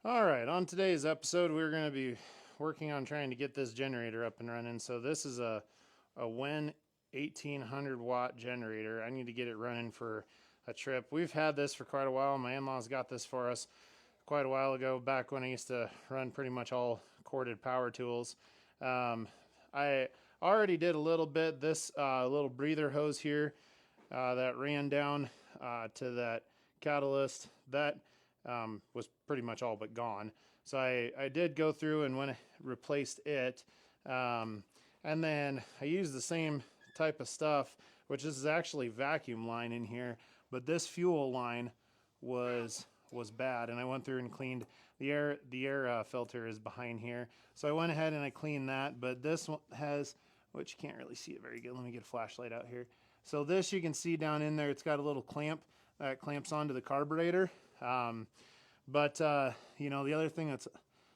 All right, on today's episode, we're going to be working on trying to get this generator up and running. So this is a WEN 1800 watt generator. I need to get it running for a trip. We've had this for quite a while. My in-laws got this for us quite a while ago, back when I used to run pretty much all corded power tools. I already did a little bit. This little breather hose here that ran down to that catalyst, that was pretty much all but gone. So I did go through and went replaced it. And then I used the same type of stuff, which is actually vacuum line in here, but this fuel line was bad, and I went through and cleaned the air filter is behind here. So I went ahead and I cleaned that, but this one has, which you can't really see it very good. Let me get a flashlight out here. So this, you can see down in there, it's got a little clamp that clamps onto the carburetor. You know, the other thing that's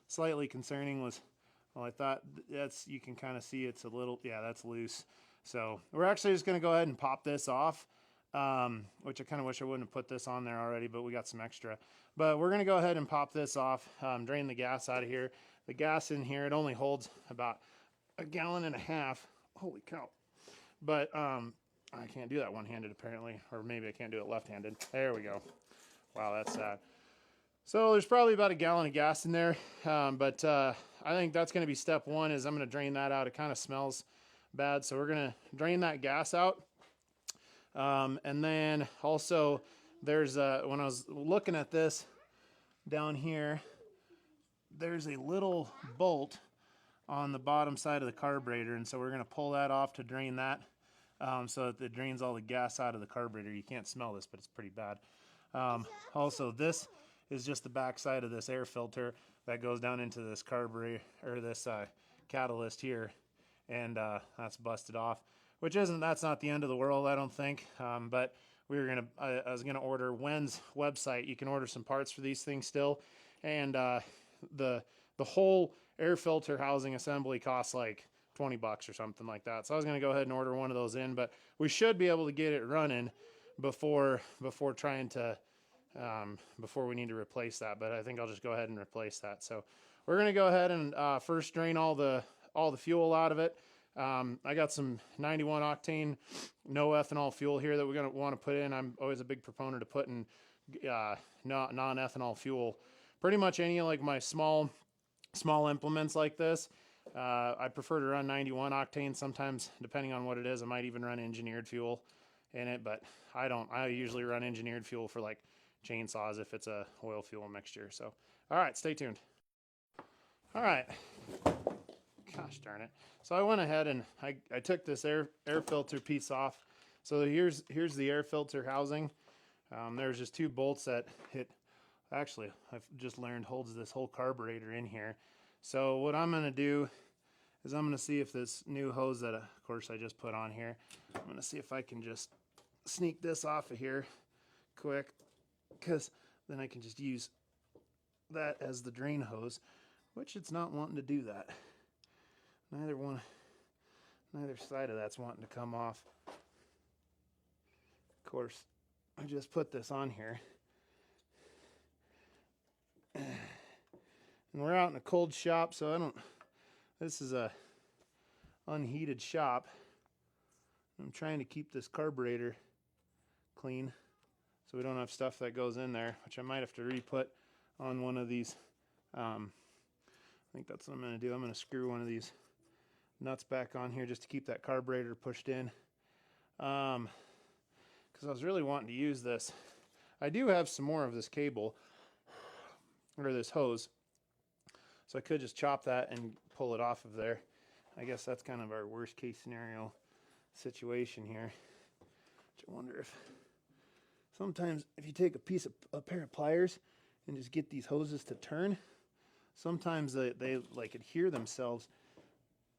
slightly concerning was, well, I thought that's, you can kind of see it's a little, yeah, that's loose. So we're actually just going to go ahead and pop this off, which I kind of wish I wouldn't have put this on there already, but we got some extra. But we're going to go ahead and pop this off, drain the gas out of here. The gas in here, it only holds about 1.5 gallons. Holy cow. But I can't do that one-handed apparently, or maybe I can't do it left-handed. There we go. Wow, that's sad. So there's probably about 1 gallon of gas in there, I think that's going to be step one, is I'm going to drain that out. It kind of smells bad, so we're going to drain that gas out. And then also there's when I was looking at this down here, there's a little bolt on the bottom side of the carburetor, and so we're going to pull that off to drain that, so that it drains all the gas out of the carburetor. You can't smell this, but it's pretty bad. Also, this is just the back side of this air filter that goes down into this carburetor, or this catalyst here, and that's busted off, which that's not the end of the world, I don't think. But I was gonna order WEN's website. You can order some parts for these things still, and the whole air filter housing assembly costs like $20 or something like that. So I was gonna go ahead and order one of those in, but we should be able to get it running before trying to before we need to replace that. But I think I'll just go ahead and replace that. So we're gonna go ahead and first drain all the fuel out of it. I got some 91 octane no ethanol fuel here that we're gonna want to put in. I'm always a big proponent of putting non-ethanol fuel. Pretty much any, like my small implements like this, I prefer to run 91 octane. Sometimes, depending on what it is, I might even run engineered fuel in it, but I don't. I usually run engineered fuel for like chainsaws if it's a oil fuel mixture. So, all right, stay tuned. All right. Gosh darn it. So I went ahead and I took this air filter piece off. So here's the air filter housing. There's just two bolts that actually, I've just learned, holds this whole carburetor in here. So what I'm going to do is I'm going to see if this new hose that, of course, I just put on here, I'm going to see if I can just sneak this off of here quick, because then I can just use that as the drain hose, which it's not wanting to do that. Neither side of that's wanting to come off. Of course, I just put this on here. And we're out in a cold shop, so this is a unheated shop. I'm trying to keep this carburetor clean so we don't have stuff that goes in there, which I might have to re-put on one of these. I think that's what I'm going to do. I'm going to screw one of these nuts back on here just to keep that carburetor pushed in, because I was really wanting to use this. I do have some more of this cable, or this hose, so I could just chop that and pull it off of there. I guess that's kind of our worst case scenario situation here. Which I wonder if sometimes if you take a pair of pliers and just get these hoses to turn, sometimes they like adhere themselves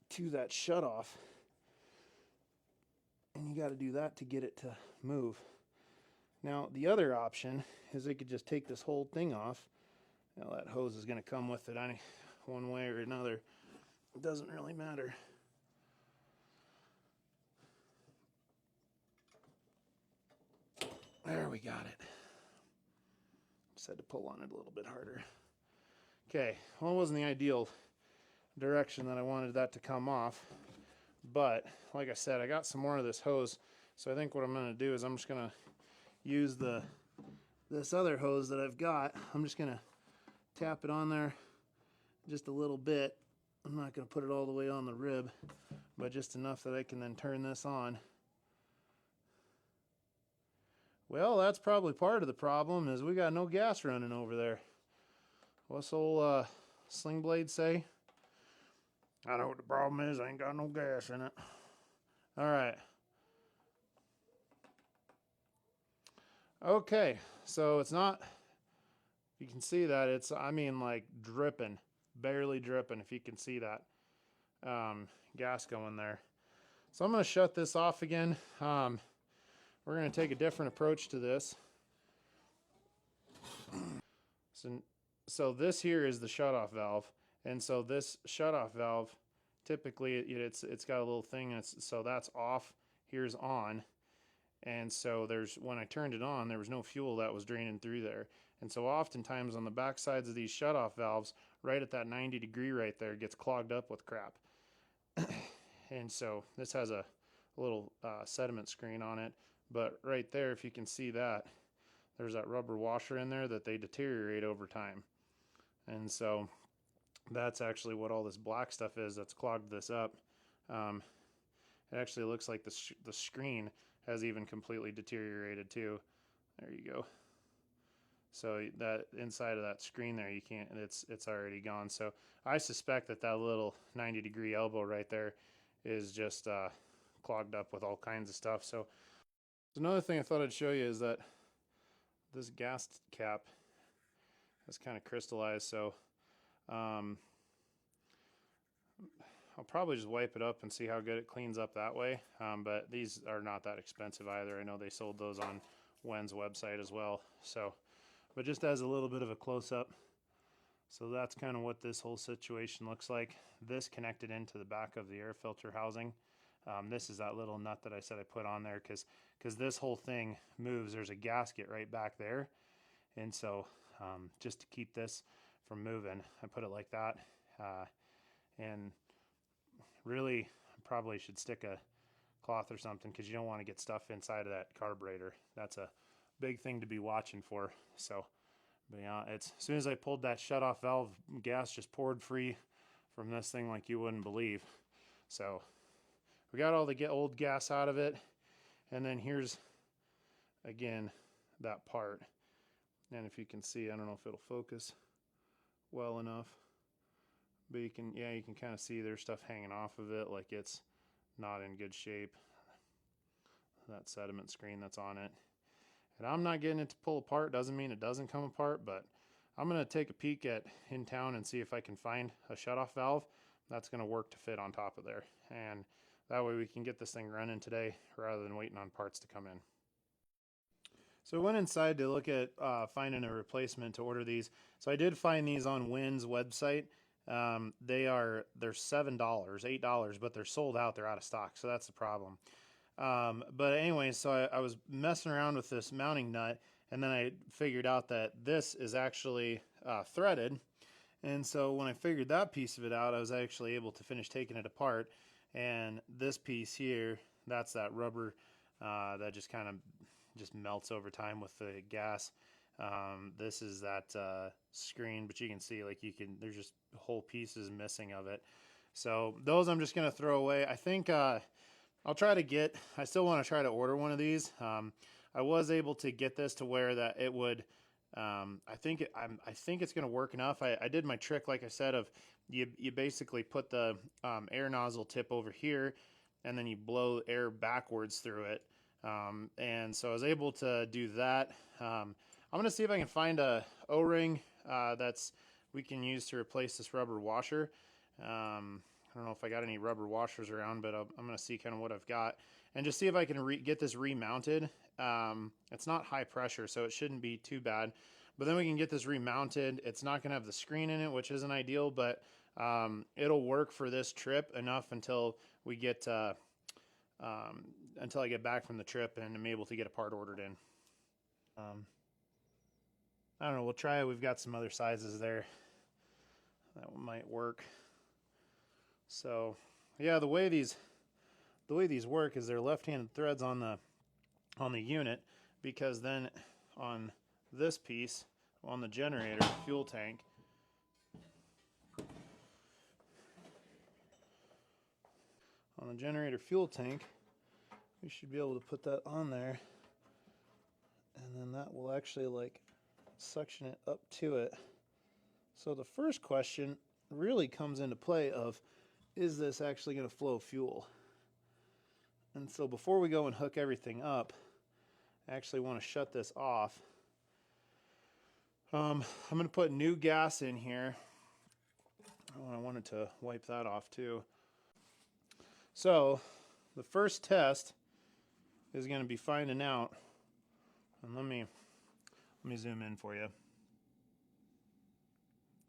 to that shutoff, and you got to do that to get it to move. Now the other option is I could just take this whole thing off. Now that hose is going to come with it one way or another. It doesn't really matter. There, we got it. Just had to pull on it a little bit harder. Okay, well, it wasn't the ideal direction that I wanted that to come off, but like I said, I got some more of this hose, so I think what I'm going to do is I'm just going to use this other hose that I've got. I'm just going to tap it on there just a little bit. I'm not going to put it all the way on the rib, but just enough that I can then turn this on. Well, that's probably part of the problem, is we got no gas running over there. What's old Sling Blade say? I know what the problem is. I ain't got no gas in it. All right. Okay, so it's not, you can see that it's, I mean, like dripping, barely dripping, if you can see that gas going there. So I'm going to shut this off again. We're going to take a different approach to this. So this here is the shutoff valve, and so this shutoff valve, typically it's got a little thing, and so that's off. Here's on. And so when I turned it on, there was no fuel that was draining through there. And so oftentimes on the back sides of these shutoff valves, right at that 90 degree right there, gets clogged up with crap. And so this has a little sediment screen on it. But right there, if you can see that, there's that rubber washer in there that they deteriorate over time. And so that's actually what all this black stuff is that's clogged this up. It actually looks like the screen has even completely deteriorated too. There you go. So that inside of that screen there, you can't, it's already gone. So I suspect that little 90 degree elbow right there is just clogged up with all kinds of stuff. So another thing I thought I'd show you is that this gas cap has kind of crystallized. So I'll probably just wipe it up and see how good it cleans up that way. But these are not that expensive either. I know they sold those on WEN's website as well. So, but just as a little bit of a close-up. So that's kind of what this whole situation looks like. This connected into the back of the air filter housing. This is that little nut that I said I put on there because this whole thing moves. There's a gasket right back there. And so just to keep this from moving, I put it like that. And really probably should stick a cloth or something because you don't want to get stuff inside of that carburetor. That's a big thing to be watching for. So, but yeah, as soon as I pulled that shutoff valve, gas just poured free from this thing like you wouldn't believe. So we got all the old gas out of it, and then here's again that part. And if you can see, I don't know if it'll focus well enough. But you can kind of see there's stuff hanging off of it, like it's not in good shape. That sediment screen that's on it. And I'm not getting it to pull apart. Doesn't mean it doesn't come apart, but I'm going to take a peek in town and see if I can find a shutoff valve that's going to work to fit on top of there. And that way we can get this thing running today rather than waiting on parts to come in. So I went inside to look at finding a replacement to order these. So I did find these on WEN's website. They're $7, $8, but they're sold out. They're out of stock, so that's the problem. But anyway, so I was messing around with this mounting nut, and then I figured out that this is actually threaded. And so when I figured that piece of it out, I was actually able to finish taking it apart. And this piece here, that's that rubber that just kind of just melts over time with the gas. This is that screen, but you can see there's just whole pieces missing of it. So those I'm just going to throw away. I think I still want to try to order one of these. I was able to get this to where that it would, I think it's going to work enough. I did my trick, like I said, of you basically put the air nozzle tip over here, and then you blow air backwards through it. And so I was able to do that. I'm going to see if I can find a O-ring we can use to replace this rubber washer. I don't know if I got any rubber washers around, but I'm going to see kind of what I've got and just see if I can get this remounted. It's not high pressure, so it shouldn't be too bad. But then we can get this remounted. It's not going to have the screen in it, which isn't ideal, but it'll work for this trip enough until we get until I get back from the trip and I'm able to get a part ordered in. I don't know, we'll try it. We've got some other sizes there. that might work. So yeah, the way these work is they're left-handed threads on the unit, because then on this piece, on the generator fuel tank, we should be able to put that on there, and then that will actually like suction it up to it. So the first question really comes into play of, is this actually going to flow fuel? And so before we go and hook everything up, I actually want to shut this off. I'm going to put new gas in here. Oh, I wanted to wipe that off too. So the first test is going to be finding out, and let me zoom in for you.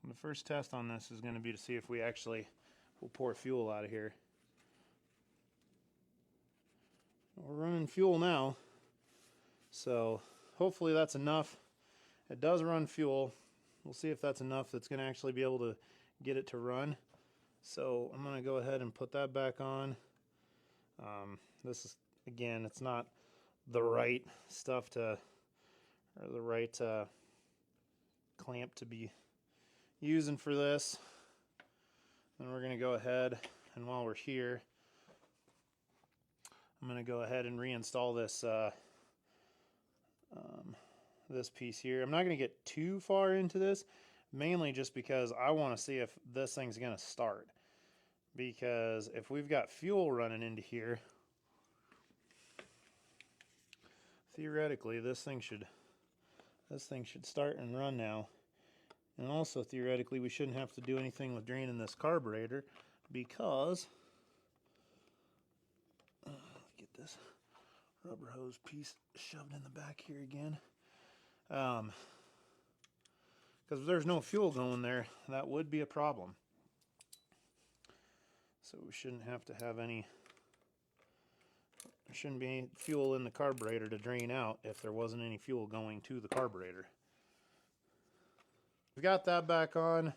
And the first test on this is going to be to see if we actually will pour fuel out of here. We're running fuel now, so hopefully that's enough. It does run fuel. We'll see if that's enough that's going to actually be able to get it to run. So I'm going to go ahead and put that back on. This is, again, it's not the right stuff to, or the right clamp to be using for this. And we're going to go ahead, and while we're here, I'm going to go ahead and reinstall this this piece here. I'm not going to get too far into this, mainly just because I want to see if this thing's going to start. Because if we've got fuel running into here, theoretically this thing should start and run now. And also theoretically we shouldn't have to do anything with draining this carburetor, because get this rubber hose piece shoved in the back here again. Because if there's no fuel going there, that would be a problem. So we shouldn't have to have any, there shouldn't be any fuel in the carburetor to drain out if there wasn't any fuel going to the carburetor. We've got that back on.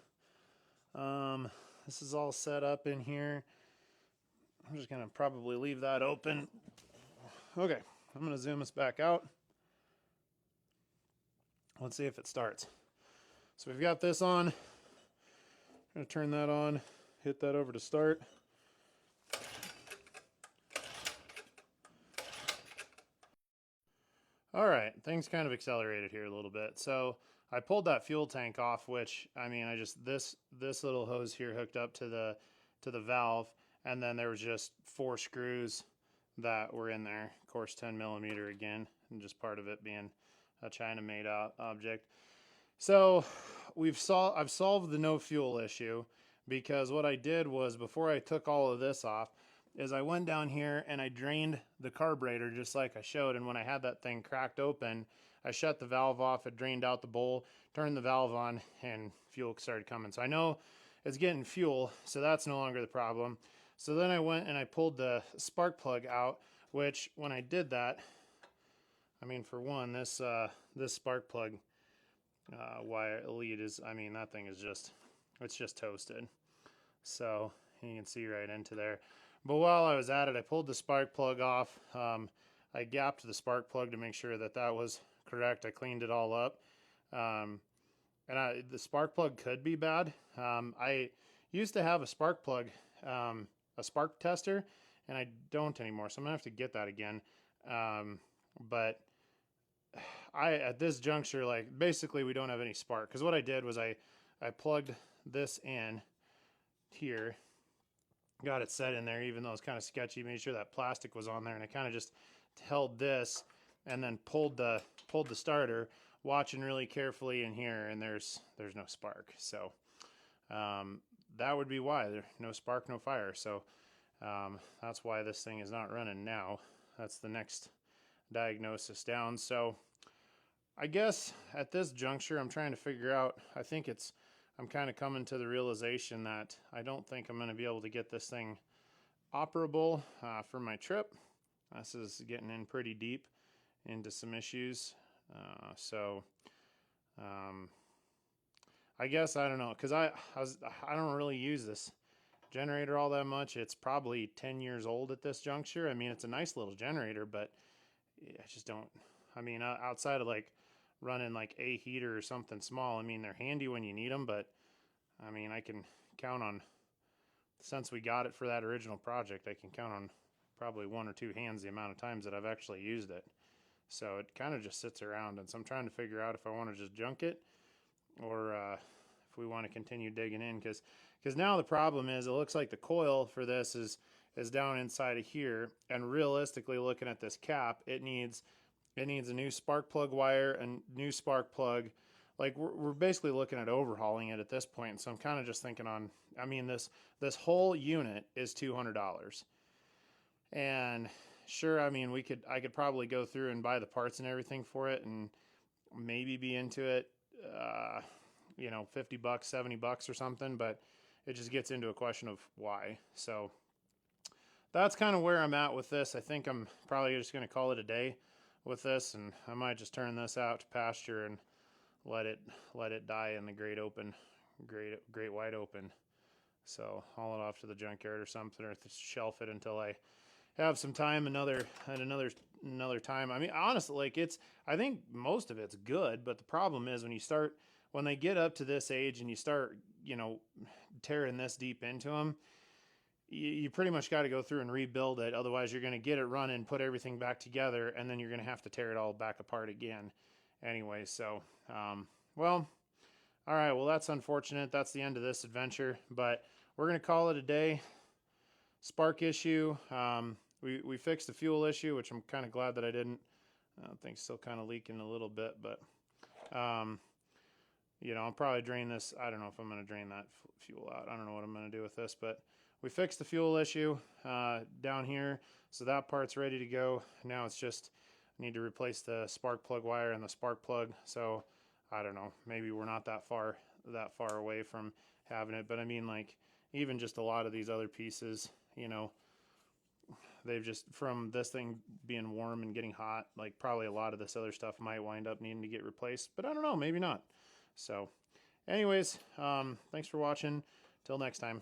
This is all set up in here. I'm just going to probably leave that open. Okay, I'm going to zoom this back out. Let's see if it starts. So we've got this on. I'm going to turn that on, hit that over to start. All right, things kind of accelerated here a little bit. So I pulled that fuel tank off, which, I mean, I just, this little hose here hooked up to the valve, and then there was just 4 screws that were in there. Of course, 10mm again, and just part of it being a China-made object. So I've solved the no fuel issue, because what I did was, before I took all of this off, is I went down here and I drained the carburetor just like I showed, and when I had that thing cracked open, I shut the valve off, it drained out the bowl, turned the valve on, and fuel started coming. So I know it's getting fuel, so that's no longer the problem. So then I went and I pulled the spark plug out, which when I did that, I mean, for one, this spark plug wire lead is, I mean, that thing is just, it's just toasted. So you can see right into there. But while I was at it, I pulled the spark plug off. I gapped the spark plug to make sure that that was correct. I cleaned it all up. And the spark plug could be bad. I used to have a spark plug, a spark tester, and I don't anymore. So I'm gonna have to get that again. But at this juncture, like, basically we don't have any spark. Because what I did was I plugged this in here, got it set in there, even though it's kind of sketchy, made sure that plastic was on there, and I kind of just held this and then pulled the starter, watching really carefully in here, and there's no spark. So that would be why there's no spark, no fire. So that's why this thing is not running now. That's the next diagnosis down. So I guess at this juncture I'm trying to figure out, I'm kind of coming to the realization that I don't think I'm going to be able to get this thing operable for my trip. This is getting in pretty deep into some issues. So I guess I don't know, because I don't really use this generator all that much. It's probably 10 years old at this juncture. I mean, it's a nice little generator, but I just don't. I mean, outside of like running like a heater or something small, I mean, they're handy when you need them, but I mean, I can count on, since we got it for that original project, I can count on probably one or two hands the amount of times that I've actually used it. So it kind of just sits around, and so I'm trying to figure out if I want to just junk it or if we want to continue digging in, because now the problem is it looks like the coil for this is down inside of here, and realistically looking at this cap, it needs a new spark plug wire and new spark plug. Like we're basically looking at overhauling it at this point. So I'm kind of just thinking on. I mean, this whole unit is $200, and sure, I mean I could probably go through and buy the parts and everything for it, and maybe be into it. 50 bucks, 70 bucks or something, but it just gets into a question of why. So that's kind of where I'm at with this. I think I'm probably just going to call it a day with this, and I might just turn this out to pasture and let it die in the great open, great wide open. So haul it off to the junkyard or something, or shelf it until I have some time another time. I mean, honestly, like I think most of it's good, but the problem is when they get up to this age and you start, tearing this deep into them, you pretty much got to go through and rebuild it. Otherwise, you're going to get it running, put everything back together, and then you're going to have to tear it all back apart again. Anyway, so, well, all right. Well, that's unfortunate. That's the end of this adventure, but we're going to call it a day. Spark issue. We fixed the fuel issue, which I'm kind of glad that I didn't. I think still kind of leaking a little bit, but, I'll probably drain this. I don't know if I'm going to drain that fuel out. I don't know what I'm going to do with this, but we fixed the fuel issue down here, so that part's ready to go. Now it's just need to replace the spark plug wire and the spark plug. So I don't know, maybe we're not that far away from having it, but I mean, like, even just a lot of these other pieces, they've just, from this thing being warm and getting hot, like probably a lot of this other stuff might wind up needing to get replaced, but I don't know, maybe not. So anyways, thanks for watching. Till next time.